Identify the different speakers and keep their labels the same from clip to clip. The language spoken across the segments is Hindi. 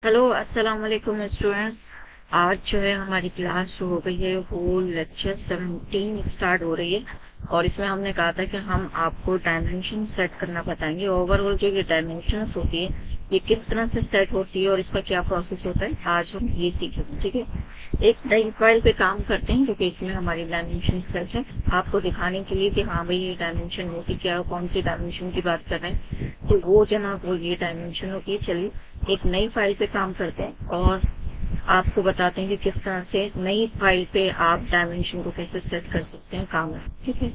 Speaker 1: हेलो, अस्सलाम वालेकुम स्टूडेंट्स। आज जो है हमारी क्लास शुरू हो गई है। होल लेक्चर 17 स्टार्ट हो रही है और इसमें हमने कहा था कि हम आपको डायमेंशन सेट करना बताएंगे। ओवरऑल जो ये डायमेंशंस होती है ये किस तरह से सेट होती है और इसका क्या प्रोसेस होता है, आज हम ये सीखेंगे। ठीक है, एक नई फाइल पे काम करते हैं क्योंकि इसमें हमारी डायमेंशन सेट है, आपको दिखाने के लिए कि हाँ भाई ये डायमेंशन होती क्या है, कौन सी डायमेंशन की बात कर रहे हैं। तो वो जनाब वो ये डायमेंशन होती है। चलिए एक नई फाइल पे काम करते हैं और आपको बताते हैं कि किस तरह से नई फाइल पे आप डायमेंशन को कैसे सेट कर सकते हैं काम में। ठीक है,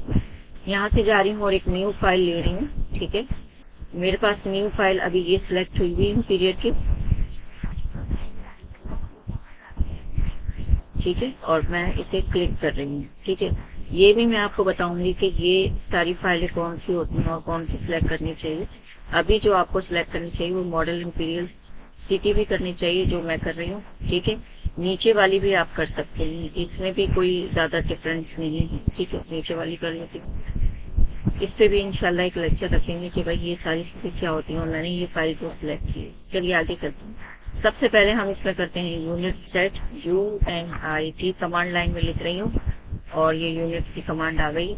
Speaker 1: यहाँ से जा रही हूँ और एक न्यू फाइल ले रही हूँ। ठीक है, मेरे पास न्यू फाइल अभी ये सिलेक्ट हुई हुई है पीरियड की। ठीक है, और मैं इसे क्लिक कर रही हूँ। ठीक है, ये भी मैं आपको बताऊंगी कि ये सारी फाइलें कौन सी होती हैं और कौन सी सिलेक्ट करनी चाहिए। अभी जो आपको सिलेक्ट करनी चाहिए वो मॉडल इंपीरियल सिटी भी करनी चाहिए, जो मैं कर रही हूँ। ठीक है, नीचे वाली भी आप कर सकते हैं, इसमें भी कोई ज्यादा डिफरेंस नहीं है। ठीक है, नीचे वाली कर लेती हूँ। इस पे भी इंशाल्लाह एक लेक्चर रखेंगे कि भाई ये सारी चीजें क्या होती हैं और मैंने ये फाइल को सिलेक्ट की है। चलिए आगे करते हैं। सबसे पहले हम इसमें करते हैं unit set. UNIT command line में लिख रही हूँ और ये यूनिट की कमांड आ गई।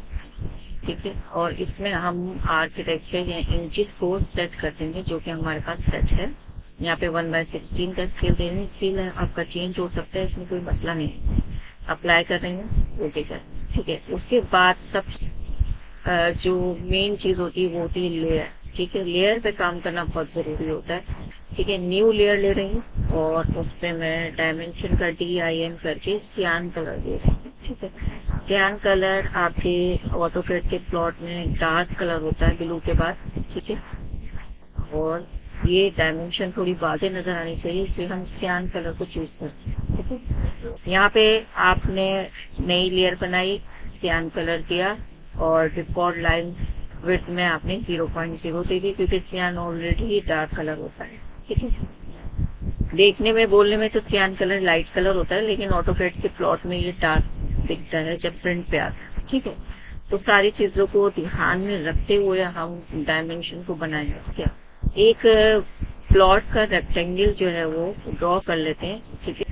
Speaker 1: ठीक है, और इसमें हम आर्किटेक्चर या इंचेस को सेट कर देंगे, जो कि हमारे पास सेट है। यहाँ पे 1/16 का स्केल दे रही हूँ। स्केल आपका चेंज हो सकता है, इसमें कोई मसला नहीं है। अप्लाई कर रही हूँ, ओके कर। ठीक है, उसके बाद सब जो मेन चीज होती है वो होती है लेयर। ठीक है, लेयर पे काम करना बहुत जरूरी होता है। ठीक है, न्यू लेयर ले रही हूँ और उस पे मैं डायमेंशन का DIM करके सियान कलर दे रही हूँ। ठीक है, सियान कलर आपके ऑटोकैड के प्लॉट में डार्क कलर होता है ब्लू के बाद। ठीक है, और ये डायमेंशन थोड़ी वाज़ेह नजर आनी चाहिए, इसलिए हम सियान कलर को चूज करते हैं। ठीक है, यहाँ पे आपने नई लेयर बनाई, सियान कलर दिया और डिफॉल्ट लाइन विड्थ में आपने 0.0 दे दी, क्योंकि सियान ऑलरेडी डार्क कलर होता है। ठीक है, देखने में बोलने में तो सियान कलर लाइट कलर होता है, लेकिन ऑटोकैड के प्लॉट में ये डार्क दिखता है जब प्रिंट पे आता है। ठीक है, तो सारी चीजों को ध्यान में रखते हुए हम डायमेंशन को बनाएंगे। क्या एक प्लॉट का रेक्टेंगल जो है वो ड्रॉ कर लेते हैं। ठीक है,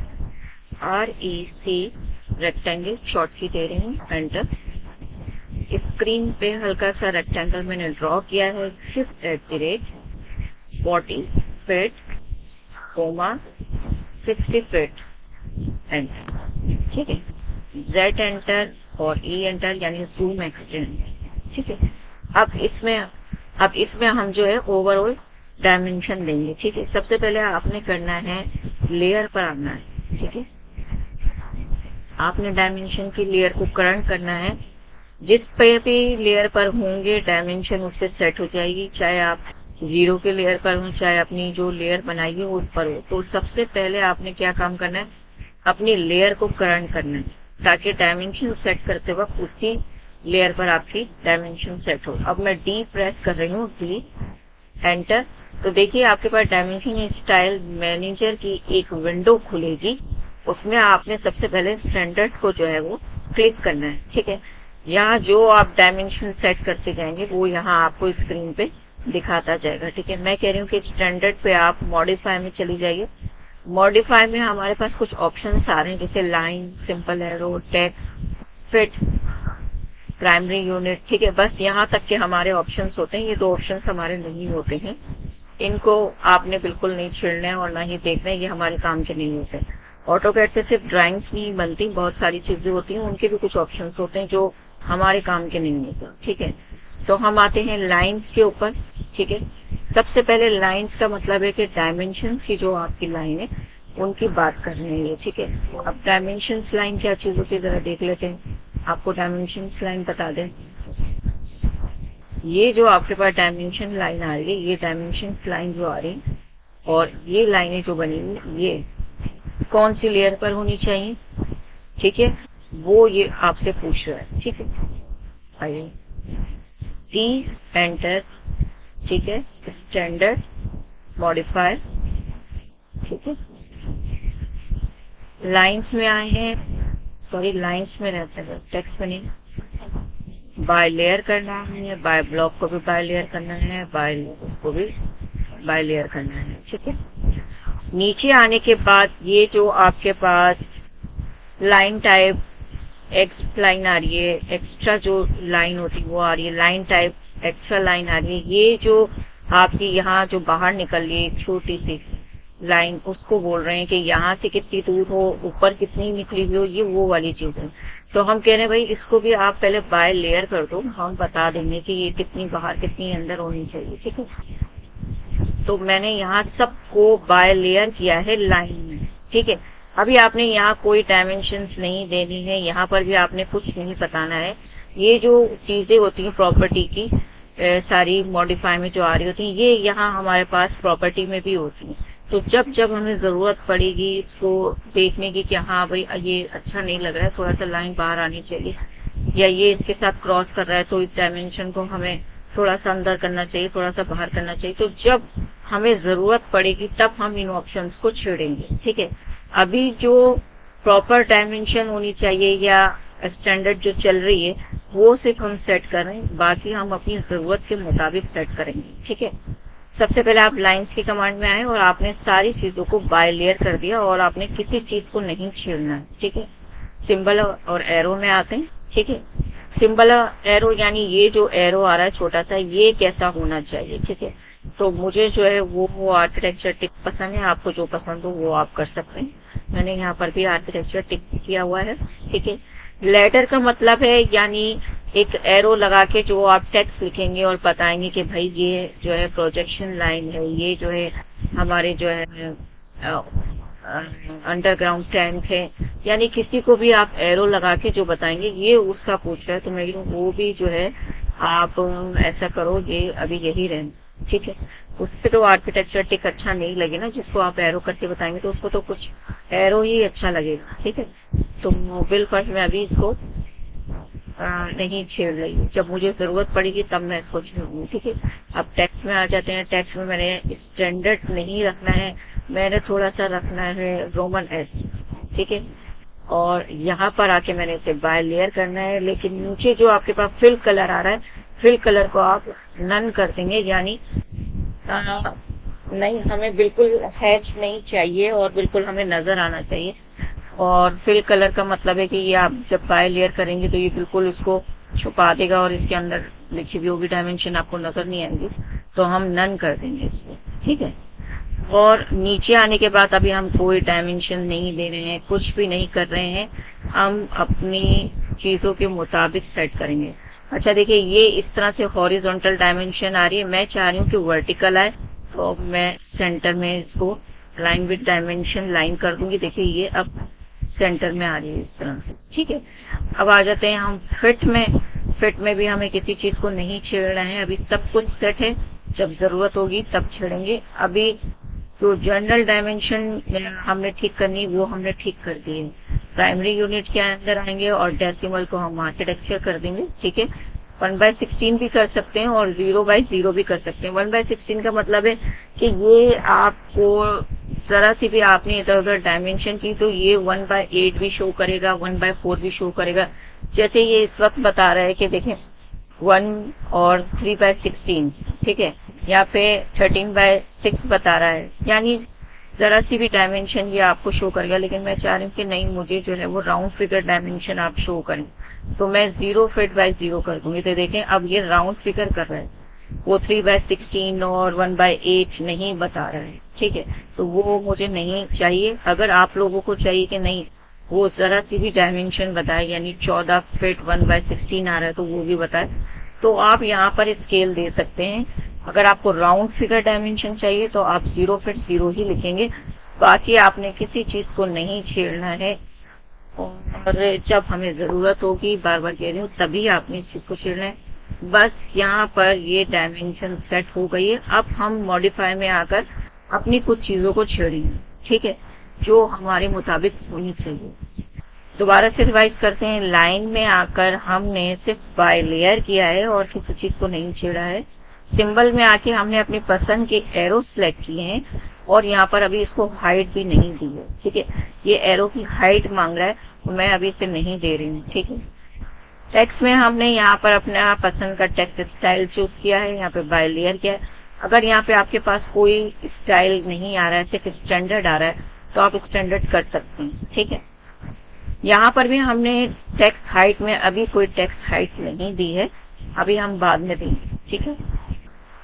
Speaker 1: REC रेक्टेंगल शॉर्ट की दे रही हूँ, एंटर। स्क्रीन पे हल्का सा रेक्टेंगल मैंने ड्रॉ किया है। Shift@ 40 feet, 60 feet, enter. ठीक है, Z एंटर और E एंटर, यानी जूम एक्सटेंड। ठीक है, अब इसमें हम जो है ओवरऑल डायमेंशन देंगे। ठीक है, सबसे पहले आपने करना है लेयर पर आना है। ठीक है, आपने डायमेंशन की लेयर को करंट करना है। जिस पे भी लेयर पर होंगे डायमेंशन उस पर सेट हो जाएगी, चाहे आप 0 के लेयर पर हो चाहे अपनी जो लेयर बनाई है उस पर हो। तो सबसे पहले आपने क्या काम करना है, अपनी लेयर को करंट करना है, ताकि डायमेंशन सेट करते वक्त उसी लेयर पर आपकी डायमेंशन सेट हो। अब मैं D प्रेस कर रही हूँ, D एंटर। तो देखिए आपके पास डायमेंशन स्टाइल मैनेजर की एक विंडो खुलेगी, उसमें आपने सबसे पहले स्टैंडर्ड को जो है वो क्लिक करना है। ठीक है, यहाँ जो आप डायमेंशन सेट करते जाएंगे वो यहाँ आपको स्क्रीन पे दिखाता जाएगा। ठीक है, मैं कह रही हूँ कि स्टैंडर्ड पे आप मॉडिफाई में चली जाइए। मॉडिफाई में हमारे पास कुछ ऑप्शंस आ रहे हैं, जैसे line, simple arrow, text, fit, primary unit. ठीक है, बस यहाँ तक के हमारे ऑप्शंस होते हैं। ये 2 ऑप्शंस हमारे नहीं होते हैं, इनको आपने बिल्कुल नहीं छेड़ना है और ना ही देखना है, ये हमारे काम के नहीं होते। ऑटोकैड से सिर्फ ड्राइंग्स नहीं बनती, बहुत सारी चीजें होती हैं, उनके भी कुछ ऑप्शंस होते हैं जो हमारे काम के नहीं होते। ठीक है, तो हम आते हैं लाइंस के ऊपर। ठीक है, सबसे पहले लाइंस का मतलब है कि डायमेंशन की जो आपकी लाइन है उनकी बात कर रहे हैं। ठीक है, अब डायमेंशन लाइन क्या चीज होती है जरा देख लेते हैं। आपको डायमेंशन लाइन बता दें, ये जो आपके पास डायमेंशन लाइन आ रही है, ये डायमेंशन लाइन जो आ रही है और ये लाइनें जो बनी हुई ये कौन सी लेयर पर होनी चाहिए, ठीक है, वो ये आपसे पूछ रहा है। ठीक है, आइए D एंटर। ठीक है, स्टैंडर्ड, मॉडिफायर। ठीक है, लाइंस में आए हैं, सॉरी लाइंस में रहते हैं, टेक्स्ट में नहीं। बाय लेयर करना है, बाय ब्लॉक को भी बाय लेयर करना है, बाय उसको भी बाय लेयर करना है। ठीक है, नीचे आने के बाद ये जो आपके पास लाइन टाइप एक्स लाइन आ रही है, एक्स्ट्रा जो लाइन होती है वो आ रही है, लाइन टाइप एक्स्ट्रा लाइन आ रही है, ये जो आपकी यहाँ जो बाहर निकल रही है एक छोटी सी लाइन, उसको बोल रहे हैं कि यहाँ से कितनी दूर हो, ऊपर कितनी निकली हुई हो, ये वो वाली चीज है। तो हम कह रहे हैं भाई इसको भी आप पहले बाय लेयर कर दो, हम बता देंगे कि ये कितनी बाहर कितनी अंदर होनी चाहिए, ठीक है। तो मैंने यहाँ सबको बाय लेयर किया है लाइन में, ठीक है। अभी आपने यहाँ कोई डायमेंशंस नहीं देनी है, यहाँ पर भी आपने कुछ नहीं बताना है। ये जो चीजें होती हैं प्रॉपर्टी की सारी मॉडिफाई में जो आ रही होती हैं, ये यहाँ हमारे पास प्रॉपर्टी में भी होती हैं। तो जब जब हमें जरूरत पड़ेगी इसको देखने की कि हाँ भाई ये अच्छा नहीं लग रहा है, थोड़ा सा लाइन बाहर आनी चाहिए, या ये इसके साथ क्रॉस कर रहा है तो इस डायमेंशन को हमें थोड़ा सा अंदर करना चाहिए, थोड़ा सा बाहर करना चाहिए, तो जब हमें जरूरत पड़ेगी तब हम इन ऑप्शंस को छेड़ेंगे, ठीक है। अभी जो प्रॉपर डायमेंशन होनी चाहिए या स्टैंडर्ड जो चल रही है वो सिर्फ हम सेट करें, बाकी हम अपनी जरूरत के मुताबिक सेट करेंगे, ठीक है। सबसे पहले आप लाइंस की कमांड में आए और आपने सारी चीजों को बाय लेयर कर दिया और आपने किसी चीज को नहीं छेड़ना है, ठीक है। सिंबल और एरो में आते हैं, ठीक है। सिंबल एरो यानी ये जो एरो आ रहा है छोटा सा, ये कैसा होना चाहिए, ठीक है। तो मुझे जो है वो आर्किटेक्चर टिक पसंद है, आपको जो पसंद हो वो आप कर सकते हैं। मैंने यहाँ पर भी आर्किटेक्चर टिक किया हुआ है, ठीक है। लेटर का मतलब है यानी एक एरो लगा के जो आप टेक्स्ट लिखेंगे और बताएंगे कि भाई ये जो है प्रोजेक्शन लाइन है, ये जो है हमारे जो है अंडरग्राउंड टैंक है, यानी किसी को भी आप एरो लगा के जो बताएंगे ये उसका पूछ रहा है, तो मैं वो भी जो है आप ऐसा करो, ये अभी यही रहे, ठीक है। उस पर तो आर्किटेक्चर टिक अच्छा नहीं लगे ना, जिसको आप एरो करके बताएंगे तो उसको तो कुछ एरो ही अच्छा लगेगा, ठीक है। तो बिल फर्स्ट में अभी इसको नहीं छेड़ रही हूँ, जब मुझे जरूरत पड़ेगी तब मैं इसको छेड़ूंगी, ठीक है। अब टेक्स्ट में आ जाते हैं। टेक्स्ट में मैंने स्टैंडर्ड नहीं रखना है, मैंने थोड़ा सा रखना है रोमन एस, ठीक है। और यहाँ पर आके मैंने इसे बाय लेयर करना है, लेकिन नीचे जो आपके पास फिल कलर आ रहा है, फिल कलर को आप नन कर देंगे, यानी नहीं, हमें बिल्कुल हैच नहीं चाहिए और बिल्कुल हमें नजर आना चाहिए। और फिल कलर का मतलब है कि ये आप जब बाय लेयर करेंगे तो ये बिल्कुल इसको छुपा देगा और इसके अंदर लिखी हुई होगी डायमेंशन आपको नजर नहीं आएंगी, तो हम नन कर देंगे इसको, ठीक है। और नीचे आने के बाद अभी हम कोई डायमेंशन नहीं दे रहे हैं, कुछ भी नहीं कर रहे हैं, हम अपनी चीजों के मुताबिक सेट करेंगे। अच्छा देखिए, ये इस तरह से हॉरिजॉन्टल डायमेंशन आ रही है, मैं चाह रही हूँ कि वर्टिकल आए, तो मैं सेंटर में इसको लाइन विद डायमेंशन लाइन कर दूंगी। देखिए ये अब सेंटर में आ रही है इस तरह से, ठीक है। अब आ जाते हैं हम फिट में। फिट में भी हमें किसी चीज को नहीं छेड़ना है, अभी सब कुछ सेट है, जब जरूरत होगी तब छेड़ेंगे। अभी जो जनरल डायमेंशन हमने ठीक करनी वो हमने ठीक कर दी है। प्राइमरी यूनिट के अंदर आएंगे और डेसिमल को हम आर्किटेक्चर कर देंगे, ठीक है। 1/16 भी कर सकते हैं और 0/0 भी कर सकते हैं। 1/16 का मतलब है कि ये आपको जरा सी भी आपने इधर उधर डायमेंशन की तो ये 1/8 भी शो करेगा, 1/4 भी शो करेगा। जैसे ये इस वक्त बता रहा है कि देखें 1 और 3/16, ठीक है, या फिर 13/6 बता रहा है, यानी जरा सी भी डायमेंशन ये आपको शो करेगा। लेकिन मैं चाह रही हूँ कि नहीं, मुझे जो है वो राउंड फिगर डायमेंशन आप शो करें, तो मैं 0 फीट/0 कर दूंगी। तो देखें अब ये राउंड फिगर कर रहा है, वो 3/16 और 1/8 नहीं बता रहा है, ठीक है। तो वो मुझे नहीं चाहिए। अगर आप लोगों को चाहिए कि नहीं वो जरा सी भी डायमेंशन बताए, यानी 14 फीट 1/16 आ रहा है तो वो भी बताए, तो आप यहाँ पर स्केल दे सकते हैं। अगर आपको राउंड फिगर डायमेंशन चाहिए तो आप 0 फीट 0 ही लिखेंगे, बाकी आपने किसी चीज को नहीं छेड़ना है। और जब हमें जरूरत होगी, बार बार कह रही हूँ, तभी आपने इस चीज को छेड़ना है। बस यहाँ पर ये डायमेंशन सेट हो गई है। अब हम मॉडिफाई में आकर अपनी कुछ चीजों को छेड़ेंगे, ठीक है, जो हमारे मुताबिक होनी चाहिए। दोबारा से रिवाइज करते हैं। लाइन में आकर हमने सिर्फ बाय लेयर किया है और किसी चीज को नहीं छेड़ा है। सिंबल में आके हमने अपनी पसंद के एरो सिलेक्ट किए हैं और यहाँ पर अभी इसको हाइट भी नहीं दी है, ठीक है। ये एरो की हाइट मांग रहा है, तो मैं अभी इसे नहीं दे रही हूँ, ठीक है। टेक्स्ट में हमने यहाँ पर अपना पसंद का टेक्स्ट स्टाइल चूज किया है, यहाँ पे बाय लेयर किया है। अगर यहाँ पे आपके पास कोई स्टाइल नहीं आ रहा है, सिर्फ स्टैंडर्ड आ रहा है, तो आप स्टैंडर्ड कर सकते हैं। ठीक है, यहाँ पर भी हमने टेक्स्ट हाइट में अभी कोई टेक्स्ट हाइट नहीं दी है, अभी हम बाद में देंगे। ठीक है,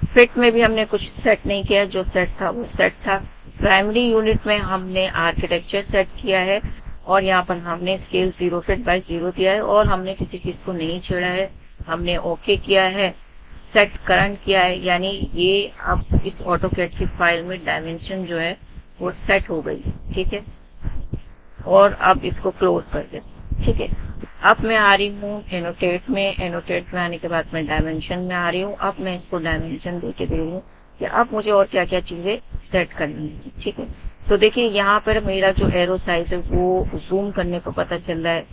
Speaker 1: फिट में भी हमने कुछ सेट नहीं किया, जो सेट था वो सेट था। प्राइमरी यूनिट में हमने आर्किटेक्चर सेट किया है और यहाँ पर हमने स्केल 0 फीट बाय 0 दिया है और हमने किसी चीज को नहीं छेड़ा है, हमने ओके किया है, सेट करंट किया है, यानी ये अब इस ऑटोकैड की फाइल में डायमेंशन जो है वो सेट हो गई। ठीक है, और अब इसको क्लोज कर दे। ठीक है, अब मैं आ रही हूँ एनोटेट में। एनोटेट में आने के बाद मैं डायमेंशन में आ रही हूँ। अब मैं इसको डायमेंशन देके दे रही हूँ कि अब मुझे और क्या क्या चीजें सेट करनी है। ठीक है, तो देखिए यहाँ पर मेरा जो एरो साइज है वो जूम करने पर पता चल रहा है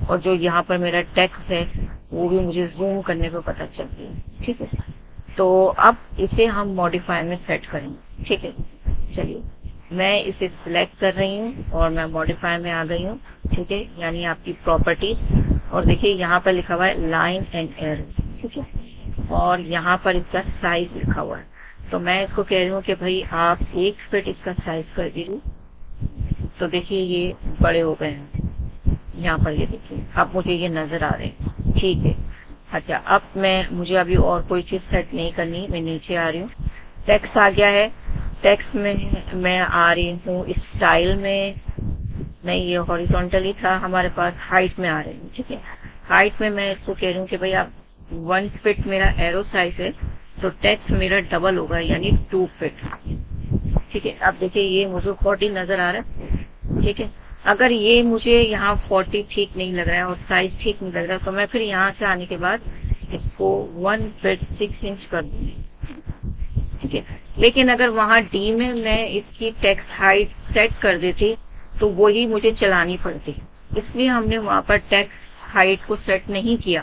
Speaker 1: और जो यहाँ पर मेरा टेक्स्ट है वो भी मुझे जूम करने पर पता चल रही है। ठीक है, तो अब इसे हम मॉडिफायर में सेट करेंगे। ठीक है, चलिए मैं इसे सिलेक्ट कर रही हूँ और मैं मॉडिफायर में आ गई हूँ। ठीक है, यानी आपकी प्रॉपर्टीज, और देखिए यहाँ पर लिखा हुआ है लाइन एंड एरो। ठीक है, और यहाँ पर इसका साइज लिखा हुआ है, तो मैं इसको कह रही हूँ कि भाई आप 1 फीट इसका साइज कर दीजिए। तो देखिए ये बड़े हो गए हैं, यहाँ पर ये देखिए अब मुझे ये नजर आ रहे हैं। ठीक है, अच्छा अब मुझे अभी और कोई चीज सेट नहीं करनी, मैं नीचे आ रही हूँ। टेक्स्ट आ गया है, टेक्स्ट में मैं आ रही हूँ स्टाइल में, नहीं ये हॉरिजॉन्टली था हमारे पास, हाइट में आ रही हूँ। ठीक है, हाइट में मैं इसको कह रही हूँ कि भाई आप 1 फीट मेरा एरो साइज है, तो टेक्स्ट मेरा डबल होगा यानी 2 फीट। ठीक है, अब देखिए ये मुझे 40 नजर आ रहा है। ठीक है, अगर ये मुझे यहाँ 40 ठीक नहीं लग रहा है और साइज ठीक नहीं लग रहा है, तो मैं फिर यहाँ से आने के बाद इसको 1 फीट 6 इंच कर दूंगी। ठीक है, लेकिन अगर वहां डी में मैं इसकी टेक्स्ट हाइट सेट कर देती तो वही मुझे चलानी पड़ती, इसलिए हमने वहां पर टेक्स्ट हाइट को सेट नहीं किया,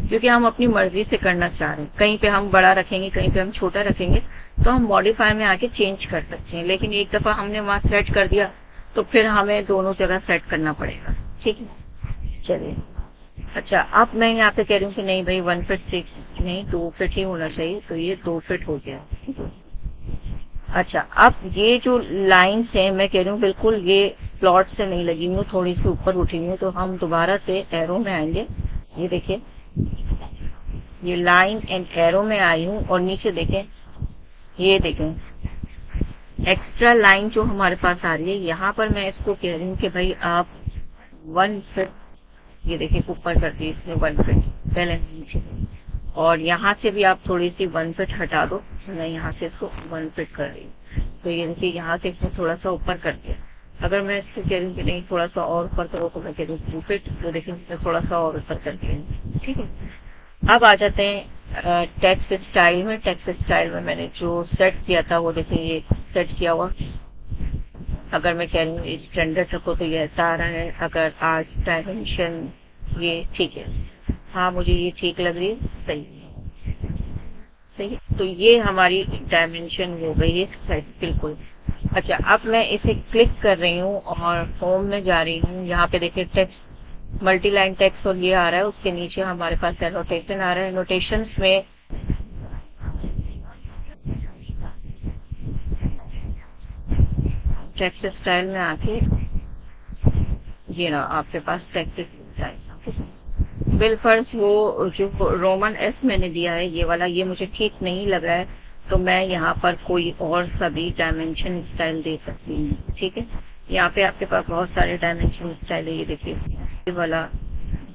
Speaker 1: क्योंकि हम अपनी मर्जी से करना चाह रहे हैं। कहीं पे हम बड़ा रखेंगे, कहीं पे हम छोटा रखेंगे, तो हम मॉडिफाई में आके चेंज कर सकते हैं, लेकिन एक दफा हमने वहां सेट कर दिया तो फिर हमें दोनों जगह सेट करना पड़ेगा। ठीक है, चलिए अच्छा अब मैं यहाँ पे कह रही हूँ कि नहीं भाई 1 फीट 6 नहीं 2 फीट ही होना चाहिए, तो ये 2 फीट हो गया। अच्छा अब ये जो लाइन्स हैं मैं कह रही हूँ बिल्कुल ये प्लॉट से नहीं लगी हुई, थोड़ी सी ऊपर उठी हुई, तो हम दोबारा से एरो में आएंगे। ये देखिए ये लाइन एंड एरो में आई हूँ और नीचे देखें, ये देखें एक्स्ट्रा लाइन जो हमारे पास आ रही है, यहाँ पर मैं इसको कह रही हूँ कि भाई आप 1 फीट, ये देखिए ऊपर कर दी इसने 1 फीट पहले नीचे, और यहाँ से भी आप थोड़ी सी 1 फीट हटा दो, मैं यहाँ से इसको 1 फीट कर रही हूँ, तो ये देखिए यहाँ से इसने थोड़ा सा ऊपर कर दिया। अगर मैं इसको कह रही हूँ कि नहीं थोड़ा सा और ऊपर करो, तो मैं कह रही हूँ 2 फीट, तो देखिए इसने थोड़ा सा और ऊपर कर दिया। ठीक है, अब आ जाते हैं टेक्स्ट स्टाइल में। टेक्स्ट स्टाइल में मैंने जो सेट किया था वो देखिए ये सेट किया हुआ। अगर मैं कह रही हूँ स्टैंडर्ड रखो तो ये ऐसा आ रहा है, अगर आज डायमेंशन ये ठीक है, हाँ मुझे ये ठीक लग रही है, सही सही, तो ये हमारी डायमेंशन हो गई है सेट बिल्कुल। अच्छा अब मैं इसे क्लिक कर रही हूँ और होम में जा रही हूँ। यहाँ पे देखिए टेक्स्ट मल्टी लाइन टेक्स्ट और ये आ रहा है, उसके नीचे हमारे पास एनोटेशन आ रहा है। एनोटेशंस में टेक्स्ट स्टाइल में आके ये ना आपके पास टेक्स्ट स्टाइल बिलफर्स वो जो रोमन एस मैंने दिया है ये वाला, ये मुझे ठीक नहीं लग रहा है, तो मैं यहाँ पर कोई और सा भी डायमेंशन स्टाइल दे सकती हूँ। ठीक है, यहाँ पे आपके पास बहुत सारे डायमेंशन स्टाइल है, ये देखिए ये वाला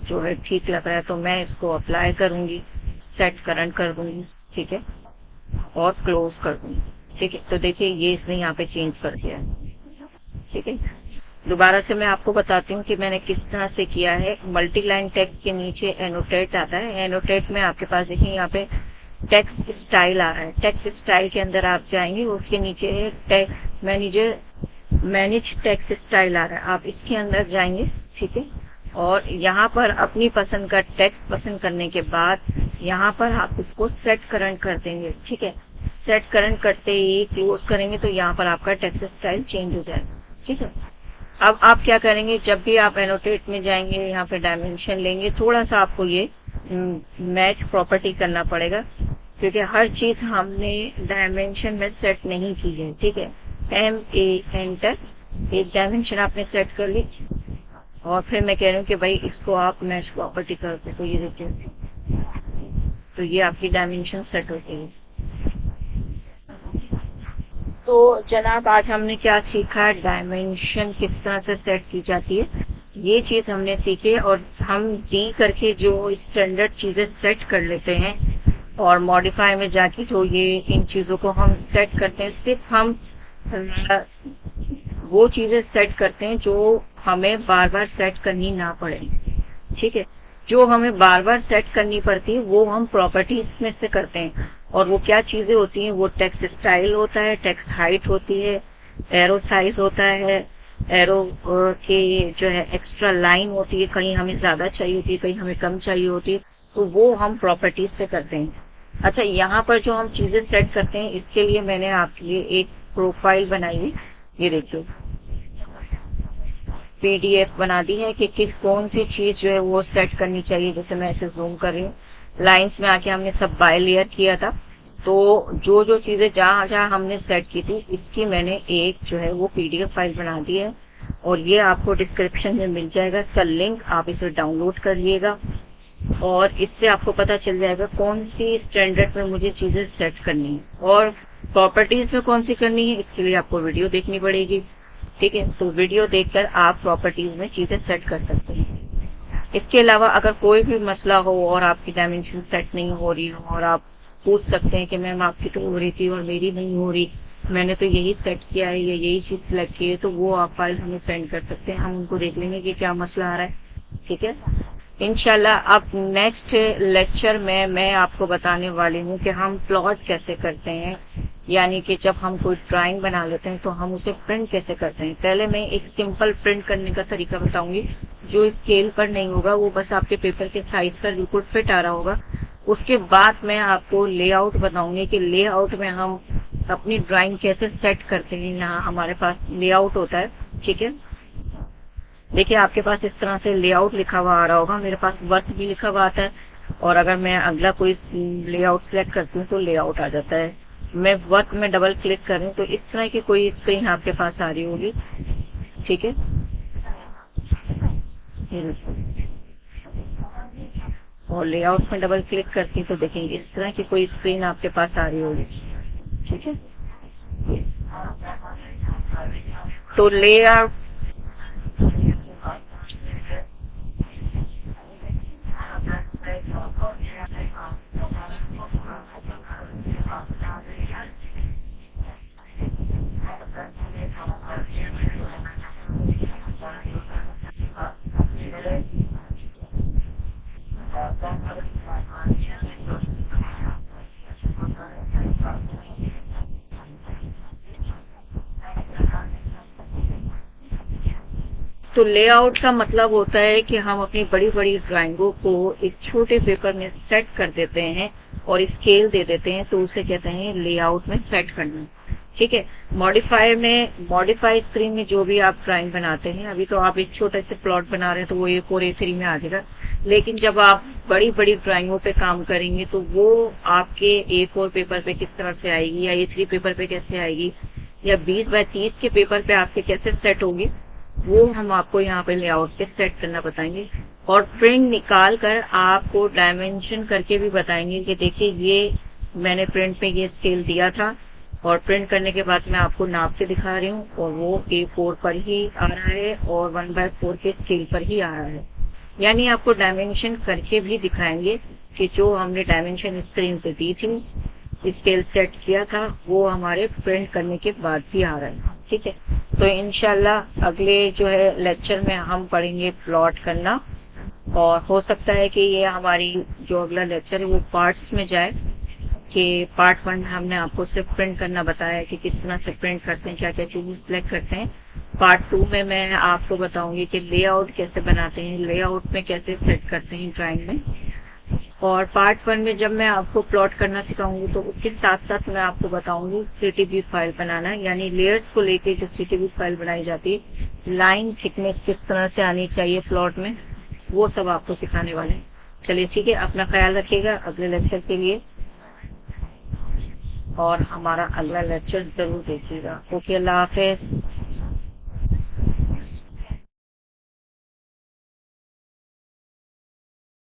Speaker 1: जो है ठीक लग रहा है, तो मैं इसको अप्लाई करूंगी, सेट करंट कर दूंगी। ठीक है, और क्लोज कर दूंगी। ठीक है, तो देखिए ये इसने यहाँ पे चेंज कर दिया है। ठीक है, दोबारा से मैं आपको बताती हूँ कि मैंने किस तरह से किया है। मल्टी लाइन टेक्स्ट के नीचे एनोटेट आता है। एनोटेट में आपके पास देखिए यहाँ पे टेक्स्ट स्टाइल आ रहा है। टेक्स्ट स्टाइल के अंदर आप जाएंगे, उसके नीचे है मैनेज टेक्स्ट स्टाइल आ रहा है, आप इसके अंदर जाएंगे। ठीक है, और यहाँ पर अपनी पसंद का टेक्स्ट पसंद करने के बाद यहाँ पर आप इसको सेट करंट कर देंगे। ठीक है, सेट करंट करते ही क्लोज करेंगे तो यहाँ पर आपका टेक्स्ट स्टाइल चेंज हो जाएगा। ठीक है, अब आप क्या करेंगे, जब भी आप एनोटेट में जाएंगे यहाँ पे डायमेंशन लेंगे, थोड़ा सा आपको ये मैच प्रॉपर्टी करना पड़ेगा। क्योंकि हर चीज हमने डायमेंशन में सेट नहीं की है। ठीक है, एंटर, एक डायमेंशन आपने सेट कर ली और फिर मैं कह रही हूँ कि भाई इसको आप मैच प्रॉपर्टी कर दो, तो ये देखिए, तो ये आपकी डायमेंशन सेट होती है। तो जनाब आज हमने क्या सीखा, डायमेंशन किस तरह से सेट की जाती है, ये चीज हमने सीखी। और हम डी करके जो स्टैंडर्ड चीजें सेट कर लेते हैं और मॉडिफाई में जाके जो ये इन चीजों को हम सेट करते हैं, सिर्फ हम वो चीजें सेट करते हैं जो हमें बार बार सेट करनी ना पड़े। ठीक है, जो हमें बार बार सेट करनी पड़ती है वो हम प्रॉपर्टीज में से करते हैं। और वो क्या चीजें होती हैं, वो टेक्स्ट स्टाइल होता है, टेक्स्ट हाइट होती है, एरो साइज होता है, एरो के जो है एक्स्ट्रा लाइन होती है, कहीं हमें ज्यादा चाहिए होती है, कहीं हमें कम चाहिए होती है, तो वो हम प्रॉपर्टीज से करते हैं। अच्छा, यहाँ पर जो हम चीजें सेट करते हैं, इसके लिए मैंने आपके लिए एक प्रोफाइल बनाई है, ये देखिए पीडीएफ बना दी है कि किस कौन सी चीज जो है वो सेट करनी चाहिए। जैसे मैं ऐसे जूम कर रही हूँ, लाइंस में आके हमने सब बाय लेयर किया था, तो जो जो चीजें जहां जहां हमने सेट की थी, इसकी मैंने एक जो है वो पीडीएफ फाइल बना दी है और ये आपको डिस्क्रिप्शन में मिल जाएगा इसका लिंक, आप इसे डाउनलोड करिएगा और इससे आपको पता चल जाएगा कौन सी स्टैंडर्ड में मुझे चीजें सेट करनी है और प्रॉपर्टीज में कौन सी करनी है। इसके लिए आपको वीडियो देखनी पड़ेगी। ठीक है, तो वीडियो देखकर आप प्रॉपर्टीज में चीजें सेट कर सकते हैं। इसके अलावा अगर कोई भी मसला हो और आपकी डायमेंशन सेट नहीं हो रही हो और आप पूछ सकते हैं कि मैम आपकी तो हो रही थी और मेरी नहीं हो रही, मैंने तो यही सेट किया है या यही चीज सिलेक्ट की है, तो वो आप फाइल हमें सेंड कर सकते हैं, हम उनको देख लेंगे कि क्या मसला आ रहा है। ठीक है, इंशाल्लाह अब नेक्स्ट लेक्चर में मैं आपको बताने वाली हूँ कि हम प्लॉट कैसे करते हैं, यानी कि जब हम कोई ड्राइंग बना लेते हैं तो हम उसे प्रिंट कैसे करते हैं। पहले मैं एक सिंपल प्रिंट करने का तरीका बताऊंगी जो स्केल पर नहीं होगा, वो बस आपके पेपर के साइज पर बिल्कुल फिट आ रहा होगा। उसके बाद मैं आपको लेआउट बताऊंगी कि लेआउट में हम अपनी ड्राइंग कैसे सेट करते हैं। यहाँ हमारे पास लेआउट होता है। ठीक है, देखिए आपके पास इस तरह से लेआउट लिखा हुआ आ रहा होगा, मेरे पास वर्क भी लिखा हुआ आता है और अगर मैं अगला कोई लेआउट सिलेक्ट करती हूँ तो लेआउट आ जाता है। मैं वर्क में डबल क्लिक कर रही हूँ तो इस तरह की कोई स्क्रीन आपके पास आ रही होगी। ठीक है, और लेआउट में डबल क्लिक करती हूँ तो देखेंगे इस तरह की कोई स्क्रीन आपके पास आ रही होगी। ठीक है, तो लेआउट तो लेआउट का मतलब होता है कि हम अपनी बड़ी बड़ी ड्राइंगों को एक छोटे पेपर में सेट कर देते हैं और स्केल दे देते हैं, तो उसे कहते हैं लेआउट में सेट करना। ठीक है, मॉडिफाई स्क्रीन में जो भी आप ड्राइंग बनाते हैं, अभी तो आप एक छोटे से प्लॉट बना रहे हैं तो वो A4 A3 में आ जाएगा, लेकिन जब आप बड़ी बड़ी ड्राइंगों पे काम करेंगे तो वो आपके A4 पेपर पे किस तरह से आएगी या A3 पेपर पे कैसे आएगी या 20 बाय 30 के पेपर पे आपके कैसे सेट होगी, वो हम आपको यहाँ पे लेआउट पे सेट करना बताएंगे। और प्रिंट निकाल कर आपको डायमेंशन करके भी बताएंगे कि देखिए ये मैंने प्रिंट में ये स्केल दिया था और प्रिंट करने के बाद मैं आपको नाप के दिखा रही हूँ और वो A4 पर ही आ रहा है और 1/4 के स्केल पर ही आ रहा है। यानी आपको डायमेंशन करके भी दिखाएंगे कि जो हमने डायमेंशन स्क्रीन पे दी थी, स्केल सेट किया था, वो हमारे प्रिंट करने के बाद भी आ रहा है। ठीक है, तो इंशाल्लाह अगले जो है लेक्चर में हम पढ़ेंगे प्लॉट करना और हो सकता है कि ये हमारी जो अगला लेक्चर है वो पार्ट्स में जाए कि पार्ट 1 हमने आपको सिर्फ प्रिंट करना बताया कि किस तरह से प्रिंट करते हैं, क्या क्या चीजें सिलेक्ट करते हैं। पार्ट 2 में मैं आपको बताऊंगी कि लेआउट कैसे बनाते हैं, लेआउट में कैसे सेट करते हैं ड्राइंग में। और पार्ट 1 में जब मैं आपको प्लॉट करना सिखाऊंगी तो उसके साथ साथ मैं आपको बताऊंगी CTB फाइल बनाना, यानी लेयर्स को लेके जो CTB फाइल बनाई जाती है, लाइन थिकनेस किस तरह से आनी चाहिए प्लॉट में, वो सब आपको सिखाने वाले हैं। चलिए ठीक है, अपना ख्याल रखिएगा। अगले लेक्चर के लिए और हमारा अगला लेक्चर जरूर देखिएगा। ओके, अल्लाह हाफिज।